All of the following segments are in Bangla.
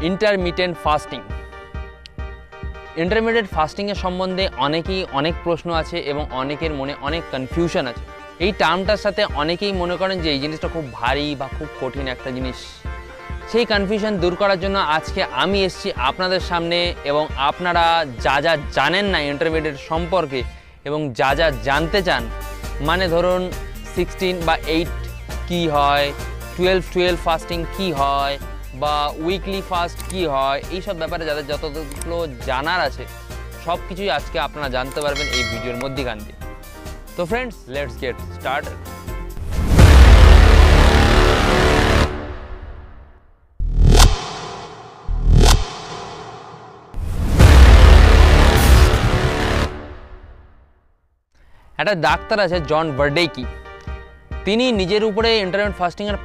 Intermittent fasting. ইন্টারমিটেন্ট ফাস্টিংয়ের সম্বন্ধে অনেকেই অনেক প্রশ্ন আছে এবং অনেকের মনে অনেক কনফিউশন আছে। এই টার্মটার সাথে অনেকেই মনে করেন যে এই জিনিসটা খুব ভারী বা খুব কঠিন একটা জিনিস। সেই কনফিউশন দূর করার জন্য আজকে আমি এসেছি আপনাদের সামনে, এবং আপনারা যা যা জানেন না ইন্টারমিটেন্ট সম্পর্কে এবং যা যা জানতে চান, মানে ধরুন 16 বা 8 কী হয়, 12 ফাস্টিং কী হয়, বা উইকলি ফাস্ট কী হয়, এইসব ব্যাপারে যাদের যতগুলো জানার আছে সব কিছুই আজকে আপনারা জানতে পারবেন এই ভিডিওর মধ্যেখান দিয়ে। তো ফ্রেন্ডস, লেটস গেট স্টার্টেড। একটা ডাক্তার আছে জন বার্ডেকি, তিনি নিজের উপরে ইন্টারমিটেন্ট ফাস্টিংয়ের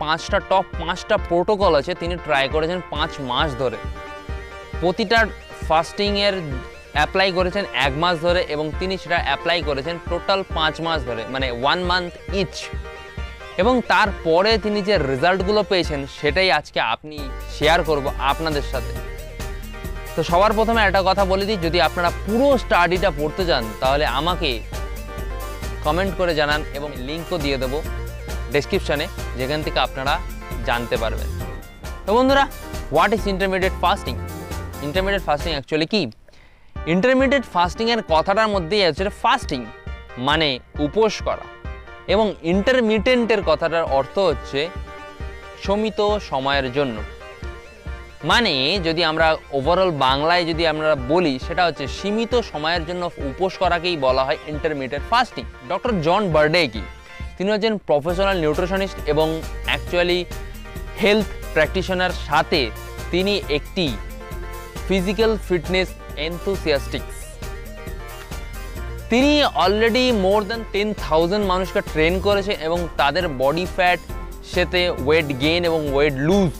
টপ 5টা প্রোটোকল আছে, তিনি ট্রাই করেছেন 5 মাস ধরে। প্রতিটা ফাস্টিংয়ের অ্যাপ্লাই করেছেন 1 মাস ধরে, এবং তিনি সেটা অ্যাপ্লাই করেছেন টোটাল 5 মাস ধরে, মানে 1 মান্থ ইচ। এবং তারপরে তিনি যে রেজাল্টগুলো পেয়েছেন সেটাই আজকে আপনি শেয়ার করব আপনাদের সাথে। তো সবার প্রথমে একটা কথা বলে দিই, যদি আপনারা পুরো স্টাডিটা পড়তে চান তাহলে আমাকে কমেন্ট করে জানান, এবং লিঙ্কও দিয়ে দেবো ডেসক্রিপশানে, যেখান থেকে আপনারা জানতে পারবেন। তো বন্ধুরা, what is intermediate fasting? Intermediate fasting actually কি? ইন্টারমিডিয়েট ফাস্টিংয়ের কথাটার মধ্যেই আছে ফাস্টিং মানে উপোস করা, এবং ইন্টারমিটেন্টের কথাটার অর্থ হচ্ছে সীমিত সময়ের জন্য। মানে যদি আমরা ওভারঅল বাংলায় যদি আমরা বলি, সেটা হচ্ছে সীমিত সময়ের জন্য উপোস করাকেই বলা হয় ইন্টারমিটেন্ট ফাস্টিং। ডক্টর জন বার্ডেকি, তিনি হচ্ছেন প্রফেশনাল নিউট্রিশনিস্ট এবং অ্যাকচুয়ালি হেলথ প্র্যাকটিশনার, সাথে তিনি একটি ফিজিক্যাল ফিটনেস এনথুসিয়াস্টিক্স। তিনি অলরেডি মোর দ্যান 10,000 মানুষকে ট্রেন করেছে এবং তাদের বডি ফ্যাট সাথে ওয়েট গেইন এবং ওয়েট লুজ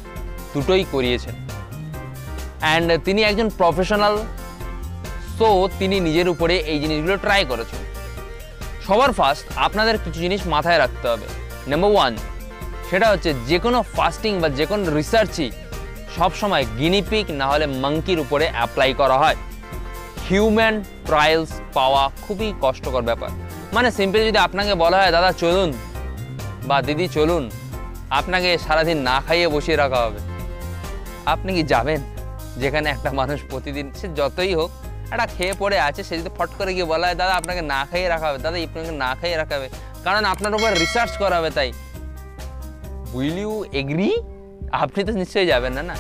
দুটোই করিয়েছেন। অ্যান্ড তিনি একজন প্রফেশনাল, সো তিনি নিজের উপরে এই জিনিসগুলো ট্রাই করেছেন। সবার ফার্স্ট আপনাদের কিছু জিনিস মাথায় রাখতে হবে। নাম্বার 1, সেটা হচ্ছে যে কোনো ফাস্টিং বা যে কোনো রিসার্চই সবসময় গিনিপিগ না হলে মাঙ্কির উপরে অ্যাপ্লাই করা হয়। হিউম্যান ট্রায়ালস পাওয়া খুবই কষ্টকর ব্যাপার। মানে সিম্পলি যদি আপনাকে বলা হয় দাদা চলুন বা দিদি চলুন, আপনাকে সারাদিন না খাইয়ে বসিয়ে রাখা হবে, আপনি কি যাবেন? যেখানে একটা মানুষ প্রতিদিন, সে যতই হোক, একটা খেয়ে পড়ে আছে, সে যদি ফট করে গিয়ে বলা হয় দাদা আপনাকে না খাইয়ে রাখা হবে, দাদা আপনাকে না খাইয়ে রাখা হবে কারণ আপনার উপর রিসার্চ করা হবে, তাই উইল ইউ এগ্রি? আপনি তো নিশ্চয়ই যাবেন না।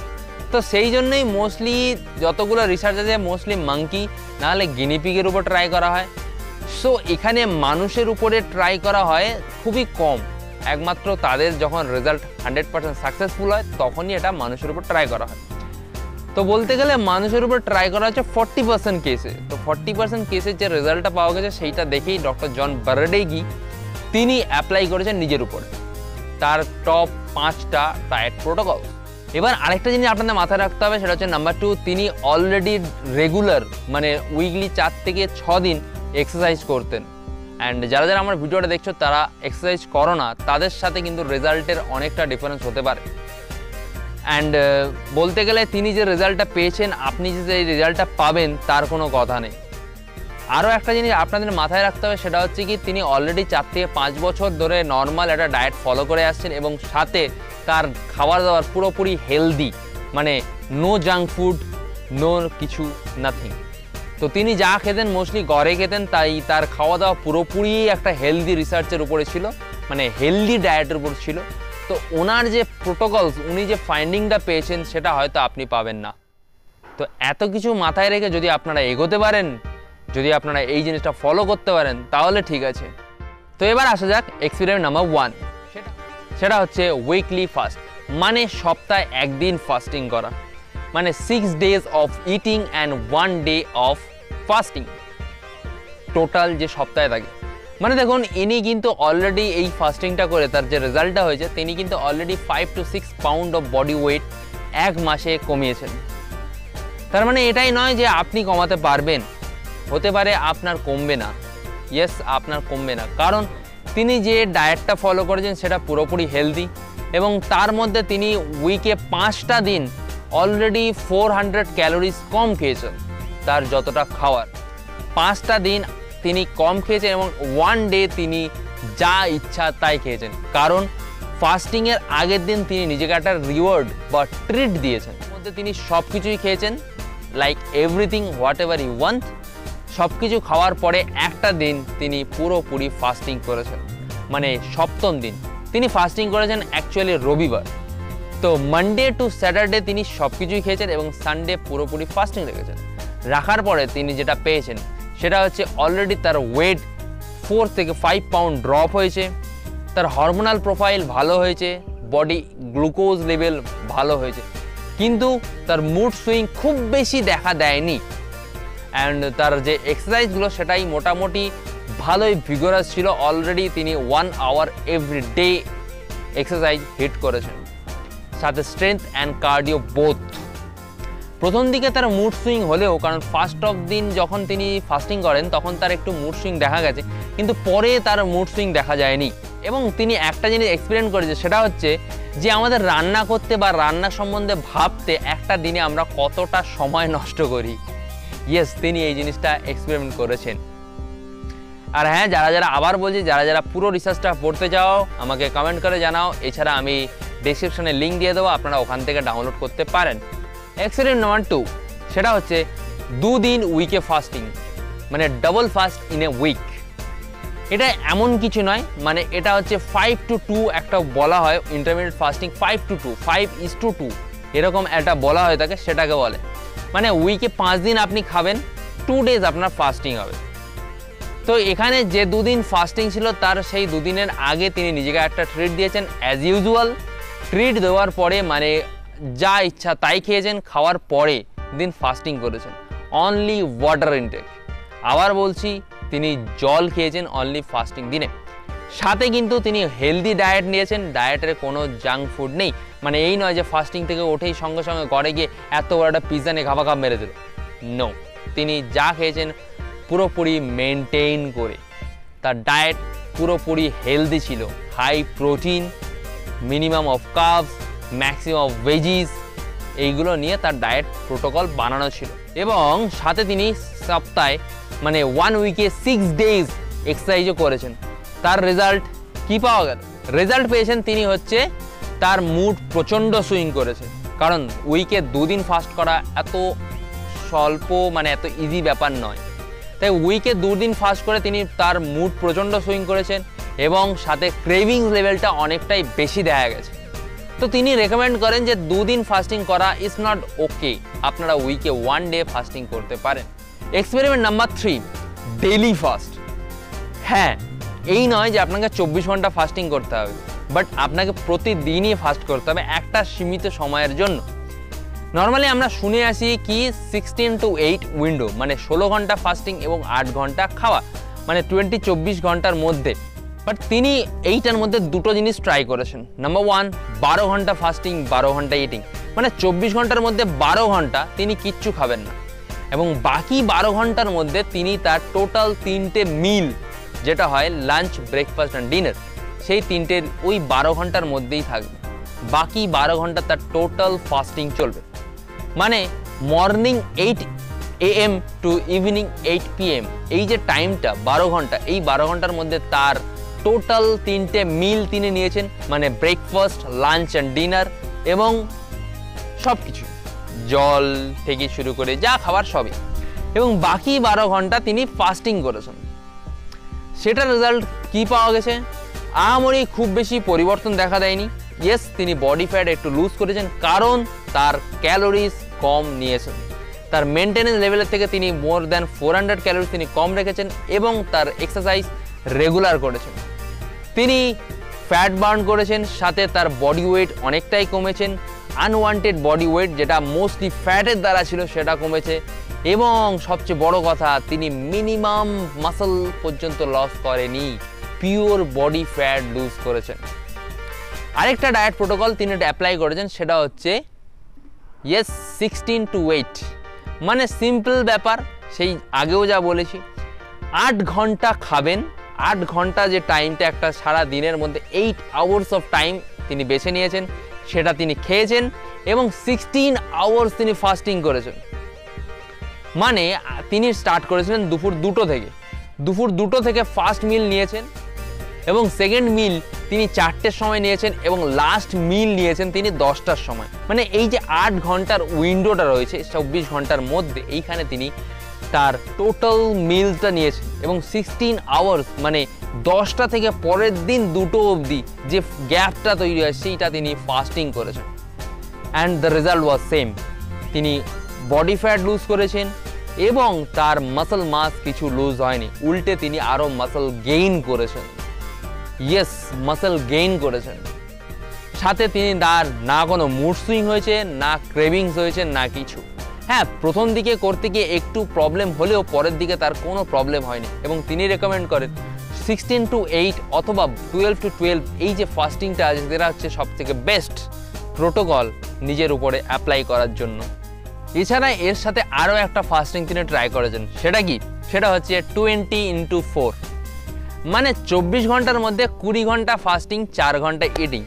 তো সেই জন্যই মোস্টলি যতগুলো রিসার্চ আছে মোস্টলি মাঙ্কি নাহলে গিনিপিগের উপর ট্রাই করা হয়। সো এখানে মানুষের উপরে ট্রাই করা হয় খুবই কম, একমাত্র তাদের যখন রেজাল্ট 100% সাকসেসফুল হয় তখনই এটা মানুষের উপর ট্রাই করা হয়। তো বলতে গেলে মানুষের উপর ট্রাই করা হচ্ছে 40% কেসে। তো 40% কেসের যে রেজাল্টটা পাওয়া গেছে সেইটা দেখেই ডক্টর জন বার্ডেকি তিনি অ্যাপ্লাই করেছেন নিজের উপর তার টপ 5টা ডায়েট প্রোটোকল। এবার আরেকটা জিনিস আপনাদের মাথায় রাখতে হবে, সেটা হচ্ছে নাম্বার 2, তিনি অলরেডি রেগুলার মানে উইকলি 4 থেকে 6 দিন এক্সারসাইজ করতেন। অ্যান্ড যারা যারা আমার ভিডিওটা দেখছো তারা এক্সারসাইজ করো না, তাদের সাথে কিন্তু রেজাল্টের অনেকটা ডিফারেন্স হতে পারে। অ্যান্ড বলতে গেলে তিনি যে রেজাল্টটা পেয়েছেন, আপনি যে এই রেজাল্টটা পাবেন তার কোনো কথা নেই। আরও একটা জিনিস আপনাদের মাথায় রাখতে হবে, সেটা হচ্ছে কি তিনি অলরেডি 4 থেকে 5 বছর ধরে নর্মাল একটা ডায়েট ফলো করে আসছেন, এবং সাথে তার খাবার দাবার পুরোপুরি হেলদি, মানে নো জাঙ্ক ফুড, নো কিছু, নাথিং। তো তিনি যা খেতেন মোস্টলি ঘরে খেতেন, তাই তার খাওয়া দাওয়া পুরোপুরি একটা হেলদি রিসার্চের উপরে ছিল, মানে হেলদি ডায়েটের উপর ছিল। তো ওনার যে প্রোটোকলস, উনি যে ফাইন্ডিংটা পেয়েছেন সেটা হয়তো আপনি পাবেন না। তো এত কিছু মাথায় রেখে যদি আপনারা এগোতে পারেন, যদি আপনারা এই জিনিসটা ফলো করতে পারেন তাহলে ঠিক আছে। তো এবার আসা যাক এক্সপেরিমেন্ট নাম্বার 1, সেটা হচ্ছে উইকলি ফাস্ট, মানে সপ্তাহে 1 দিন ফাস্টিং করা, মানে 6 days of eating and 1 day of fasting, total যে সপ্তাহে থাকে। মানে দেখুন, ইনি কিন্তু অলরেডি এই ফাস্টিংটা করে তার যে রেজাল্টটা হয়েছে, তিনি কিন্তু already 5 to 6 pound of body weight 1 মাসে কমিয়েছেন। তার মানে এটাই নয় যে আপনি কমাতে পারবেন, হতে পারে আপনার কমবে না। ইয়েস, আপনার কমবে না, কারণ তিনি যে ডায়েটটা ফলো করেছেন সেটা পুরোপুরি হেলদি, এবং তার মধ্যে তিনি উইকে 5টা দিন অলরেডি 400 ক্যালোরিজ কম খেয়েছেন তার যতটা খাওয়ার। 5টা দিন তিনি কম খেয়েছেন এবং 1 ডে তিনি যা ইচ্ছা তাই খেয়েছেন, কারণ ফাস্টিংয়ের আগের দিন তিনি নিজেকে একটা রিওয়ার্ড বা ট্রিট দিয়েছেন। এর মধ্যে তিনি সব কিছুই খেয়েছেন, like everything whatever you want. সব কিছু খাওয়ার পরে একটা দিন তিনি পুরোপুরি ফাস্টিং করেছেন, মানে 7ম দিন তিনি ফাস্টিং করেছেন অ্যাকচুয়ালি রবিবার। তো মানডে টু স্যাটারডে তিনি সব কিছুই খেয়েছেন এবং সানডে পুরোপুরি ফাস্টিং রেখেছেন। রাখার পরে তিনি যেটা পেয়েছেন সেটা হচ্ছে অলরেডি তার ওয়েট 4 থেকে 5 পাউন্ড ড্রপ হয়েছে, তার হরমোনাল প্রোফাইল ভালো হয়েছে, বডি গ্লুকোজ লেভেল ভালো হয়েছে, কিন্তু তার মুড সুইং খুব বেশি দেখা দেয়নি। অ্যান্ড তার যে এক্সারসাইজগুলো সেটাই মোটামুটি ভালোই ভিগোরাস ছিল। অলরেডি তিনি 1 hour every day exercise hit করেছেন, সাথে স্ট্রেংথ অ্যান্ড কার্ডিও বোথ। প্রথম দিকে তার মুড সুইং হলেও, কারণ ফার্স্ট অফ দিন যখন তিনি ফাস্টিং করেন তখন তার একটু মুড সুইং দেখা গেছে, কিন্তু পরে তার মুড সুইং দেখা যায়নি। এবং তিনি একটা জিনিস এক্সপেরিয়েন্স করেছে, সেটা হচ্ছে যে আমাদের রান্না করতে বা রান্না সম্বন্ধে ভাবতে একটা দিনে আমরা কতটা সময় নষ্ট করি। ইয়েস, তিনি এই জিনিসটা এক্সপেরিমেন্ট করেছেন। আর হ্যাঁ, যারা আবার বলছি, যারা পুরো রিসার্চটা পড়তে চাও আমাকে কমেন্ট করে জানাও। এছাড়া আমি ডেসক্রিপশনে লিঙ্ক দিয়ে দেবো, আপনারা ওখান থেকে ডাউনলোড করতে পারেন। এক্সপেরিমেন্ট নাম্বার 2 সেটা হচ্ছে 2 দিন উইকে ফাস্টিং, মানে double fast in a week. এটা এমন কিছু নয়, মানে এটা হচ্ছে 5 to 2 একটা বলা হয় ইন্টারমিডিয়েট ফাস্টিং। 5 to 2, 5:2 এরকম একটা বলা হয় থাকে, সেটাকে বলে। মানে উইকে 5 দিন আপনি খাবেন, 2 ডেজ আপনার ফাস্টিং হবে। তো এখানে যে 2 দিন ফাস্টিং ছিল তার সেই 2 দিনের আগে তিনি নিজেকে একটা ট্রিট দিয়েছেন অ্যাজ ইউজুয়াল। ট্রিট দেওয়ার পরে মানে যা ইচ্ছা তাই খেয়েছেন, খাওয়ার পরে দিন ফাস্টিং করেছেন, অনলি ওয়াটার ইনটেক। আবার বলছি, তিনি জল খেয়েছেন অনলি ফাস্টিং দিনে। সাথে কিন্তু তিনি হেলদি ডায়েট নিয়েছেন, ডায়েটের কোনো জাঙ্ক ফুড নেই। মানে এই নয় যে ফাস্টিং থেকে উঠেই সঙ্গে সঙ্গে ঘরে গিয়ে এত বড় একটা পিৎজা নিয়ে খাপ মেরে দিল। নো, তিনি যা খেয়েছেন পুরোপুরি মেনটেইন করে। তার ডায়েট পুরোপুরি হেলদি ছিল, high protein, minimum of carbs, maximum of veggies, এইগুলো নিয়ে তার ডায়েট প্রোটোকল বানানো ছিল। এবং সাথে তিনি সপ্তাহে মানে 1 উইকে 6 ডেজ এক্সারসাইজও করেছেন। তার রেজাল্ট কি পাওয়া গেল? রেজাল্ট পেয়েছেন তিনি হচ্ছে তার মুড প্রচণ্ড সুইং করেছে, কারণ উইকে 2 দিন ফাস্ট করা এত স্বল্প মানে এত ইজি ব্যাপার নয়। তাই উইকে 2 দিন ফাস্ট করে তিনি তার মুড প্রচণ্ড সুইং করেছেন এবং সাথে ক্রেভিংস লেভেলটা অনেকটাই বেশি দেখা গেছে। তো তিনি রেকমেন্ড করেন যে 2 দিন ফাস্টিং করা ইজ নট ওকে, আপনারা উইকে 1 ডে ফাস্টিং করতে পারেন। Experiment number 3, daily fast. হ্যাঁ, এই নয় যে আপনাকে 24 ঘন্টা ফাস্টিং করতে হবে, বাট আপনাকে প্রতিদিনই ফাস্ট করতে হবে একটা সীমিত সময়ের জন্য। নর্মালি আমরা শুনে আসি কি 16 to 8 উইন্ডো, মানে 16 ঘন্টা ফাস্টিং এবং 8 ঘন্টা খাওয়া, মানে 24 ঘন্টার মধ্যে। বাট তিনি এইটার মধ্যে দুটো জিনিস ট্রাই করেছেন। নাম্বার 1, 12 ঘন্টা ফাস্টিং, 12 ঘন্টা ইটিং, মানে 24 ঘন্টার মধ্যে 12 ঘন্টা তিনি কিচ্ছু খাবেন না, এবং বাকি 12 ঘন্টার মধ্যে তিনি তার টোটাল 3টে মিল, যেটা হয় লাঞ্চ, ব্রেকফাস্ট অ্যান্ড ডিনার, সেই 3টের ওই 12 ঘন্টার মধ্যেই থাকবে। বাকি 12 ঘন্টা তার টোটাল ফাস্টিং চলবে। মানে morning 8 AM to evening 8 PM, এই যে টাইমটা 12 ঘন্টা, এই 12 ঘন্টার মধ্যে তার টোটাল 3টে মিল তিনি নিয়েছেন, মানে ব্রেকফাস্ট, লাঞ্চ অ্যান্ড ডিনার এবং সব কিছু, জল থেকে শুরু করে যা খাবার সবই, এবং বাকি 12 ঘন্টা তিনি ফাস্টিং করেছেন। সেটার রেজাল্ট কি পাওয়া গেছে? আহামরি খুব বেশি পরিবর্তন দেখা দেয়নি। ইয়েস, তিনি বডি ফ্যাট একটু লুজ করেছেন, কারণ তার ক্যালোরিজ কম নিয়েছেন। তার মেনটেনেন্স লেভেলের থেকে তিনি মোর দ্যান 400 ক্যালোরিজ তিনি কম রেখেছেন এবং তার এক্সারসাইজ রেগুলার করেছেন। তিনি ফ্যাট বার্ন করেছেন, সাথে তার বডি ওয়েট অনেকটাই কমেছেন। আনওয়ান্টেড বডি ওয়েট, যেটা মোস্টলি ফ্যাটের দ্বারা ছিল, সেটা কমেছে। এবং সবচেয়ে বড় কথা, তিনি মিনিমাম মাসল পর্যন্ত লস করেনি, পিওর বডি ফ্যাট লুজ করেছেন। আরেকটা ডায়েট প্রোটোকল তিনি অ্যাপ্লাই করেছেন, সেটা হচ্ছে 16 to 8, মানে সিম্পল ব্যাপার, সেই আগেও যা বলেছি, 8 ঘন্টা খাবেন। 8 ঘন্টা যে টাইমটা একটা সারা দিনের মধ্যে 8 আওয়ার্স অফ টাইম তিনি বেছে নিয়েছেন, সেটা তিনি খেয়েছেন এবং 16 আওয়ার্স তিনি ফাস্টিং করেছেন। মানে তিনি স্টার্ট করেছিলেন দুপুর 2টো থেকে, দুপুর 2টো থেকে ফার্স্ট মিল নিয়েছেন এবং সেকেন্ড মিল তিনি 4টের সময় নিয়েছেন এবং লাস্ট মিল নিয়েছেন তিনি 10টার সময়। মানে এই যে 8 ঘন্টার উইন্ডোটা রয়েছে 24 ঘন্টার মধ্যে, এইখানে তিনি তার টোটাল মিলটা নিয়েছেন এবং 16 আওয়ার্স মানে 10টা থেকে পরের দিন 2টো অবধি যে গ্যাপটা তৈরি হয় সেইটা তিনি ফাস্টিং করেছেন। And the result was same, তিনি বডি ফ্যাট লুজ করেছেন এবং তার মাসল মাস কিছু লুজ হয়নি, উল্টে তিনি আরও মাসল গেইন করেছেন। ইয়েস, মাসল গেইন করেছেন। সাথে তিনি তার না কোনো মুড সুইং হয়েছে, না ক্রেভিংস হয়েছে, না কিছু। হ্যাঁ, প্রথম দিকে করতে গিয়ে একটু প্রবলেম হলেও পরের দিকে তার কোনো প্রবলেম হয়নি এবং তিনি রেকমেন্ড করেন 16 to 8 অথবা 12 to 12 এই যে ফাস্টিংটা আছে যেটা হচ্ছে সব থেকে বেস্ট প্রোটোকল নিজের উপরে অ্যাপ্লাই করার জন্য। এছাড়া এর সাথে আরও একটা ফাস্টিং তিনি ট্রাই করেছেন, সেটা কি? সেটা হচ্ছে 20x4, মানে 24 ঘন্টার মধ্যে 20 ঘন্টা ফাস্টিং, 4 ঘন্টা ইটিং।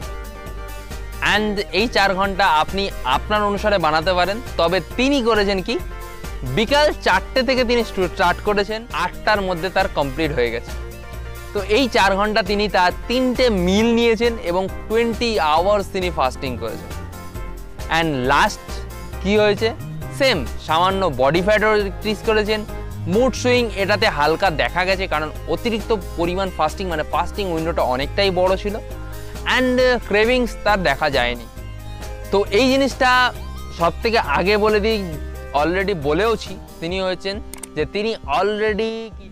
অ্যান্ড এই 4 ঘন্টা আপনি আপনার অনুসারে বানাতে পারেন। তবে তিনি করেছেন কি, বিকাল 4টে থেকে তিনি স্টার্ট করেছেন, 8টার মধ্যে তার কমপ্লিট হয়ে গেছে। তো এই 4 ঘন্টা তিনি তার 3টে মিল নিয়েছেন এবং 20 আওয়ার্স তিনি ফাস্টিং করেছেন। অ্যান্ড লাস্ট কি হয়েছে, সেম সামান্য বডি ফ্যাটও ডিক্রিজ করেছেন। মুড সুইং এটাতে হালকা দেখা গেছে, কারণ অতিরিক্ত পরিমাণ ফাস্টিং, মানে ফাস্টিং উইন্ডোটা অনেকটাই বড় ছিল। অ্যান্ড ক্রেভিংস তার দেখা যায়নি। তো এই জিনিসটা সব থেকে আগে বলে দিই, অলরেডি বলেওছি, তিনি হয়েছেন যে তিনি অলরেডি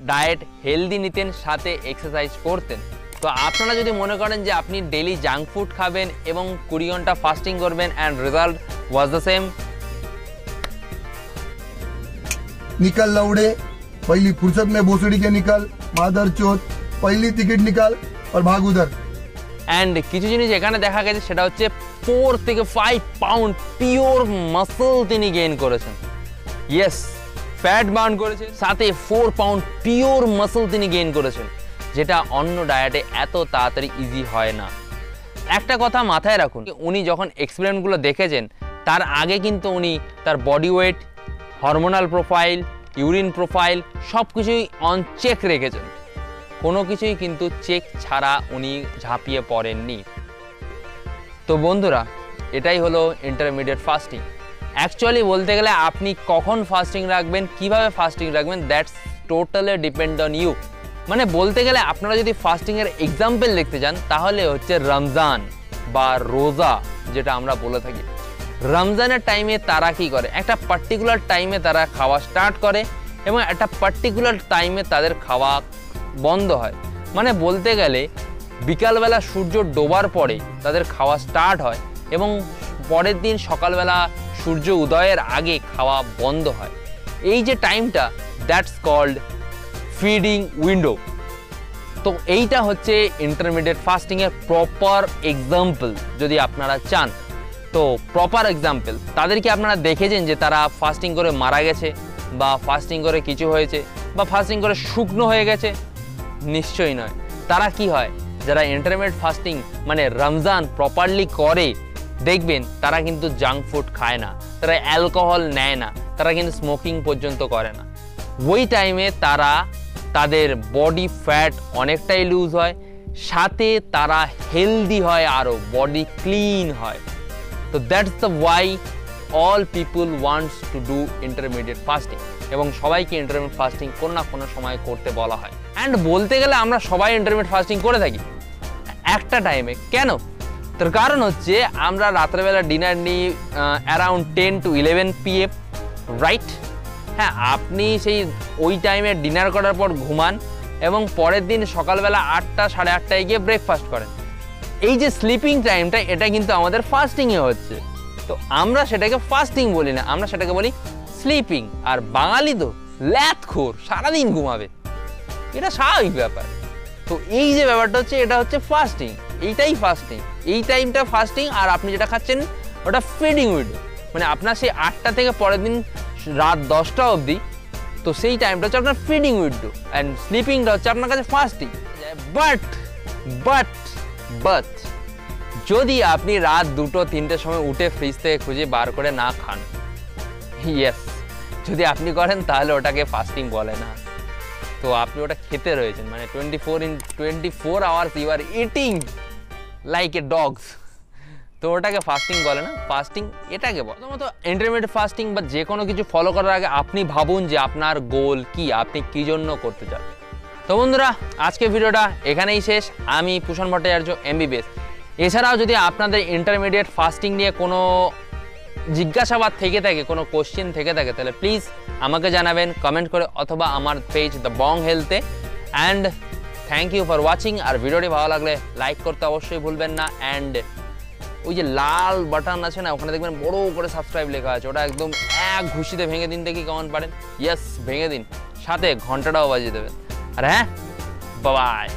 ডায়েট হেলদি নিতেন, সাথে এক্সারসাইজ করতেন। তো আপনারা যদি মনে করেন যে আপনি ডেলি জাঙ্ক ফুড খাবেন এবং 20 ঘন্টা ফাস্টিং করবেন and result was the same, निकल लौड़े, पहली फुर्सत में भोसड़ी के निकल, मादर चोत, पहली टिकट निकाल और भाग उधर। অ্যান্ড কিছু জিনিস এখানে দেখা গেছে, সেটা হচ্ছে 4 থেকে 5 পাউন্ড পিওর মাসল তিনি গেইন করেছেন। ইয়েস, ফ্যাট বার্ন করেছেন, সাথে 4 পাউন্ড পিওর মাসল তিনি গেইন করেছেন, যেটা অন্য ডায়েটে এত তাড়াতাড়ি ইজি হয় না। একটা কথা মাথায় রাখুন, উনি যখন এক্সপেরিমেন্টগুলো দেখেছেন তার আগে কিন্তু উনি তার body weight, hormonal profile, urine profile সব কিছুই অন চেক রেখেছেন, কোনো কিছুই কিন্তু চেক ছাড়া উনি ঝাঁপিয়ে পড়েননি। তো বন্ধুরা, এটাই হলো ইন্টারমিডিয়েট ফাস্টিং। অ্যাকচুয়ালি বলতে গেলে আপনি কখন ফাস্টিং রাখবেন, কিভাবে ফাস্টিং রাখবেন, that's totally depend on you. মানে বলতে গেলে আপনারা যদি ফাস্টিংয়ের এক্সাম্পল দেখতে যান তাহলে হচ্ছে রমজান বা রোজা, যেটা আমরা বলে থাকি। রমজানের টাইমে তারা কি করে, একটা পার্টিকুলার টাইমে তারা খাওয়া স্টার্ট করে এবং একটা পার্টিকুলার টাইমে তাদের খাওয়া বন্ধ হয়। মানে বলতে গেলে বিকালবেলা সূর্য ডোবার পরে তাদের খাওয়া স্টার্ট হয় এবং পরের দিন সকালবেলা সূর্য উদয়ের আগে খাওয়া বন্ধ হয়। এই যে টাইমটা, দ্যাটস কল্ড ফিডিং উইন্ডো। তো এইটা হচ্ছে ইন্টারমিডিয়েট ফাস্টিংয়ের প্রপার এক্সাম্পল যদি আপনারা চান। তো প্রপার এক্সাম্পল, তাদেরকে আপনারা দেখেছেন যে তারা ফাস্টিং করে মারা গেছে বা ফাস্টিং করে কিছু হয়েছে বা ফাস্টিং করে শুকনো হয়ে গেছে? নিশ্চয়ই নয়। তারা কি হয়, যারা ইন্টারমিডিয়েট ফাস্টিং মানে রমজান প্রপারলি করে, দেখবেন তারা কিন্তু জাঙ্ক ফুড খায় না, তারা অ্যালকোহল নেয় না, তারা কিন্তু স্মোকিং পর্যন্ত করে না। ওই টাইমে তারা তাদের বডি ফ্যাট অনেকটাই লুজ হয়, সাথে তারা হেলদি হয়, আরও বডি ক্লিন হয়। তো that's the why all people wants to do intermediate fasting, এবং সবাইকে ইন্টারমিডিয়েট ফাস্টিং কোনো না কোনো সময় করতে বলা হয়। অ্যান্ড বলতে গেলে আমরা সবাই ইন্টারমিডিয়েট ফাস্টিং করে থাকি একটা টাইমে। কেন? তার কারণ হচ্ছে আমরা রাত্রেবেলা ডিনার নিই অ্যারাউন্ড 10 to 11 PM, রাইট? হ্যাঁ, আপনি সেই ওই টাইমে ডিনার করার পর ঘুমান এবং পরের দিন সকালবেলা 8টা সাড়ে 8টায় গিয়ে ব্রেকফাস্ট করেন। এই যে স্লিপিং টাইমটা, এটা কিন্তু আমাদের ফাস্টিংয়ে হচ্ছে। তো আমরা সেটাকে ফাস্টিং বলি না, আমরা সেটাকে বলি স্লিপিং। আর বাঙালি তো ল্যাথখোর, সারাদিন ঘুমাবে, এটা স্বাভাবিক ব্যাপার। তো এই যে ব্যাপারটা হচ্ছে, এটা হচ্ছে ফাস্টিং, এইটাই ফাস্টিং, এই টাইমটা ফাস্টিং। আর আপনি যেটা খাচ্ছেন ওটা ফিডিং উইন্ডো, মানে আপনার সেই 8টা থেকে পরের দিন রাত 10টা অবধি, তো সেই টাইমটা হচ্ছে আপনার ফিডিং উইন্ডো, অ্যান্ড স্লিপিংটা হচ্ছে আপনার কাছে ফাস্টিং। বাট যদি আপনি রাত 2-3টের সময় উঠে ফ্রিজ থেকে খুঁজে বার করে না খান, ইয়েস, যদি আপনি করেন তাহলে ওটাকে ফাস্টিং বলে না। তো আপনি ওটা খেতে রয়েছেন, মানে 24 hours you are eating like a dogs. তো ওটাকে ফাস্টিং বলে না, ফাস্টিং এটাকে বলে। প্রথমত ইন্টারমিডিয়েট ফাস্টিং বা যে কোনো কিছু ফলো করার আগে আপনি ভাবুন যে আপনার গোল কি, আপনি কী জন্য করতে চান। তো বন্ধুরা, আজকে ভিডিওটা এখানেই শেষ। আমি পুষণ ভট্টাচার্য, MBBS। এছাড়াও যদি আপনাদের ইন্টারমিডিয়েট ফাস্টিং নিয়ে কোনো জিজ্ঞাসাবাদ থেকে থাকে, কোনো কোশ্চেন থেকে থাকে, তাহলে প্লিজ আমাকে জানাবেন কমেন্ট করে অথবা আমার পেজ দ্য বং হেলথে। And thank you for watching. আর ভিডিওটি ভালো লাগলে লাইক করতে অবশ্যই ভুলবেন না। অ্যান্ড ওই যে লাল বাটন আছে না, ওখানে দেখবেন বড় করে সাবস্ক্রাইব লেখা আছে, ওটা একদম এক ঘুষিতে ভেঙে দিন, দেখি কেমন পারেন। ইয়েস, ভেঙে দিন, সাথে ঘন্টাটাও বাজিয়ে দেবেন। আর হ্যাঁ, বাই।